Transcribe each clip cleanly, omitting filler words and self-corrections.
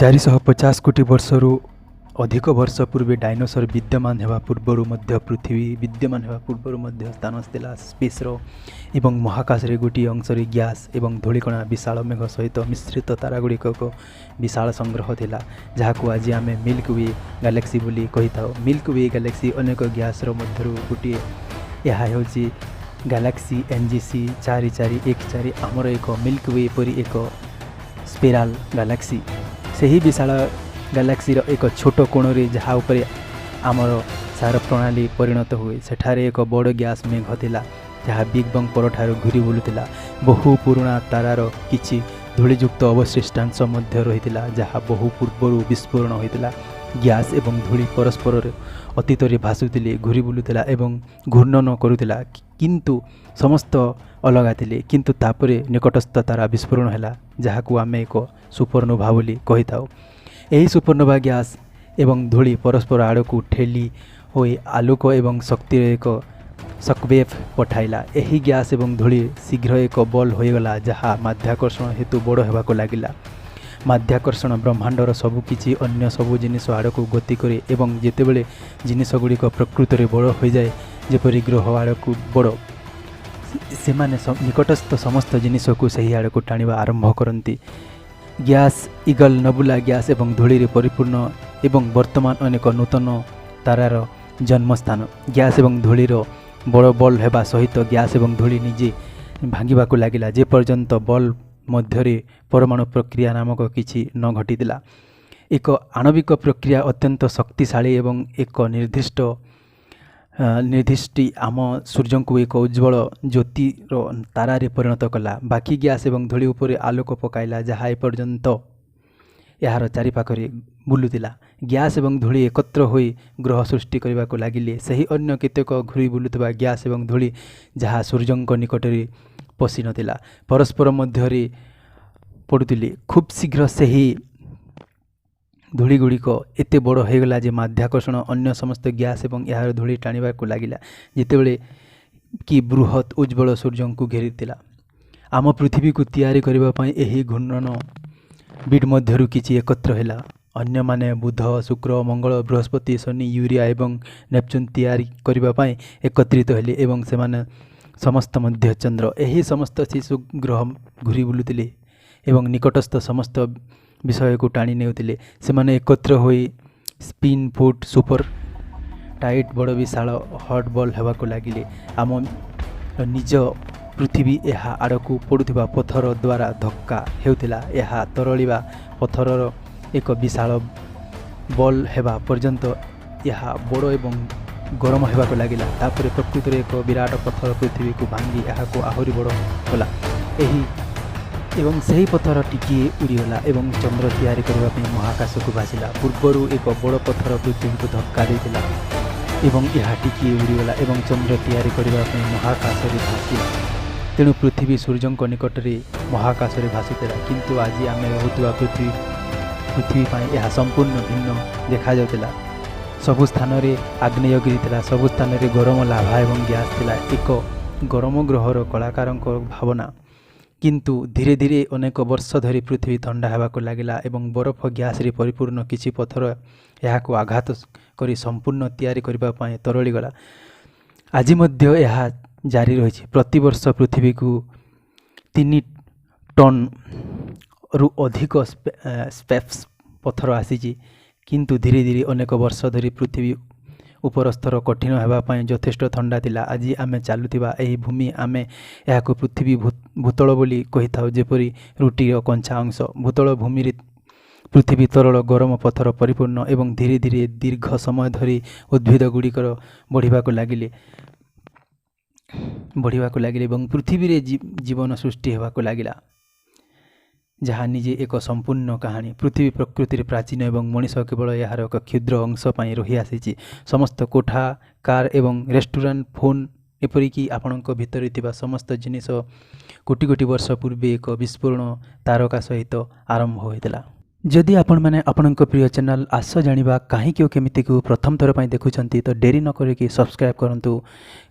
450 कोटी वर्षरू अधिक वर्ष पूर्वे डायनोसर विद्यमान होगा पूर्वर मध्य पृथ्वी विद्यमान होगा पूर्वर मध्य स्थान था स्पेस एवं महाकाश रे गोटे अंश गैस एवं धूलिकणा विशाल मेघ सहित मिश्रित तारागुड़िक एक विशाल संग्रह थिला जहां आज आम मिल्क वे गैलेक्सी बोली कही था। मिल्क वे गैलेक्सी अनेक गैस मध्य गोटे यह हूँ गैलेक्सी एनजीसी 4414 आमर एक मिल्क वे परी एक स्पिराल गैलेक्सी से ही विशाल गैलेक्सी एक छोट कोण जहाँ उपरे आमर सार प्रणाली परिणत हुए सेठारे एक बड़ गैस मेघ थिला जहाँ बिग बैंग परठार घूरी बुलूला। बहु पुराणा तारार किछि धूलियुक्त अवशिष्टांश मध्य रही जहाँ बहु पूर्वर विस्फोरण होता गैस एवं धूली परस्पर अतीत भासुले घूरी बुलूला एवं घूर्णन करुला किंतु समस्त अलगा थिले किंतु तापरे निकटस्थ तारा विस्फोरण है जहाँ को आम एक सुपरनोवा बोली कही था। यही सुपरनोवा गैस एवं धूली परस्पर आड़ को ठेली हो आलोक एवं शक्तिर एक सकवेव पठाइला। यही गैस एवं धूली शीघ्र एक बल होगला जहाँ माध्याकर्षण हेतु बड़ होगा लगिला। माध्याकर्षण ब्रह्मांडर सबुकिछि अन्य सबु जिनिस आड़ को गति करे एवं जेतेबेले जिनिस गुड़िक प्रकृत में बड़ हो जाए जेपरी ग्रह आड़ को बड़ से निकटस्थ समस्त जिनिस को सही आड़ को टाणिबा आरंभ करती। गैस ईगल नबुला गैस एवं धूली परिपूर्ण एवं वर्तमान अनेक नूतन तारार जन्मस्थान। गैस एवं धूलीर बड़ बल हेबा सहित गैस एवं धूली निजे भांगिबाकू लागिला जे पर्यंत बल मध्य परमाणु प्रक्रिया नामक किछि न घटिला। एक आणविक प्रक्रिया अत्यंत शक्तिशाली एवं एक निर्दिष्ट आम सूर्य को एक उज्ज्वल ज्योतिर तारारे परिणत कला। बाकी गैस एवं धूली उपरे आलोक पकाइला जहाँ एपर्यंत यार चारिपाखरे बुलूला। गैस एवं धूली एकत्र हो ग्रह सृष्टि करने को लगिले सही अन्य केतेक घूरी बुलुवा गैस एवं धूली जहाँ सूर्य निकटरे पशि नथिला परस्पर मध्य पड़ुले। खूब शीघ्र सही धूली गुड़िक एते बड़ होगला जे माध्याकर्षण अन्य समस्त गैस एवं यार धूली टाणिबा को लगिला जितेबले कि बृहत उज्ज्वल सूर्य को घेरीला। आम पृथ्वी को तैयारी करबा पई एही घूर्णन बीड मध्यरु किछि एकत्र हैला। अन्य माने बुध शुक्र मंगल बृहस्पति शनि यूरिया एवं नेपच्यून तैयारी करबा पई एकत्रित हेले एवं सेमाने समस्त मध्य चंद्र यही समस्त शिशु ग्रह घूरी बुलुतिले एवं निकटस्थ समस्त विषय को टाणी नेउतिले सेमाने एकत्र होई स्पिन फुट सुपर टाइट बड़ विशाल हॉट बॉल हेबा को लागिले। आम निज पृथ्वी यह आड़ को पड़ुथिबा पथर द्वारा धक्का हेउतिला यह तरलिबा पथरर एक विशाल बॉल हेबा पर्यंत यह बड़ एवं गरम होगा को लगिला। तापर प्रकृत में एक विराट पथर पृथ्वी को भांगी यहाँ को आहरी बड़ कला एवं सही पथर टिकिए उड़ीगला एवं चंद्र तैयारी करने महाकाश को भाषिला। पूर्वर एक बड़ पथर पृथ्वी को धक्का देता एवं यह टिकिए उड़ीगला एवं चंद्र तैयारी करने महाकाश में भाषिला। तेणु पृथ्वी सूर्य निकट में महाकाश में भाषुला किंतु आज आम रोता पृथ्वी यह संपूर्ण भिन्न देखा जाउतिला। सबु स्थान रे आग्नेयगिरी थिला सबु स्थान रे गरम लाभा एवं गैस थिला एक गरम ग्रहर कलाकार भावना किंतु धीरे धीरे अनेक वर्ष धरी पृथ्वी ठंडा होगा लगिला एवं बरफ गैस रे परिपूर्ण किछि पथर यहाँ को आघात करी संपूर्ण तैयारी करबा पई तरली गला। आज मध्य यह जारी रही प्रतिवर्ष पृथ्वी को 3 टन रु अधिक स्पेस पथर आसी किंतु धीरे धीरे अनेक वर्ष धरी पृथ्वी उपरस्तर कठिन होगापाई यथेष्ट ठंडा थिला। आज आमे चलुथिबा एही भूमि आमे याको पृथ्वी भूतल बोली कही था जेपरी रुटीर कंचा अंश भूतल भूमि रे पृथ्वी तरल गरम पथर परिपूर्ण एवं धीरे धीरे दीर्घ समय धरी उद्भिद गुड़िकर बढ़िबा को लागिले एवं पृथ्वी रे जीवन सृष्टि होगा को लागिला जहाँ निजे एक संपूर्ण कहानी। पृथ्वी प्रकृति प्राचीन एवं मनीष केवल यार एक क्षुद्र अंश पाई रही आसी। समस्त कोठा कार एवं रेस्टोरेंट फोन एपरिकी आपणक भितर थिबा समस्त जिनिस कोटि कोटि वर्ष पूर्वे एक विस्फोरण तारका सहित आरंभ होइतला। जदि आपण मैंने आपणଙ୍କ प्रिय चैनल आस जानिबा काहीकि केमिति को प्रथम थर पई देखुचंती तो डेरी न करिकि सब्सक्राइब करंतु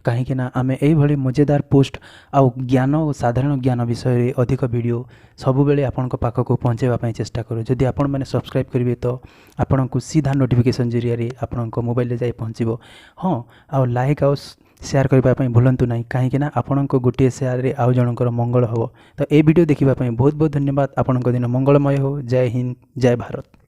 काहीकि ना आमे एई भली मजेदार पोस्ट आ ज्ञान और साधारण ज्ञान विषय रे अधिक वीडियो सबु बेले आपणक पाखक पहुंचेबा पई चेष्टा करू। जदि आपण मैंने सब्सक्राइब करिवे तो आपणको सीधा नोटिफिकेशन जरिया रे आपणक मोबाइल रे जाई पहुंचीबो। हां आ लाइक आ शेयर करबा पई भूलंतु नाही काहीकि ना आपणको गोटे शेयर रे आउ जनकर मंगल हो। तो ए वीडियो देखिबा पई बहुत बहुत धन्यवाद। आपणको दिन मंगलमय हो। जय हिंद, जय भारत।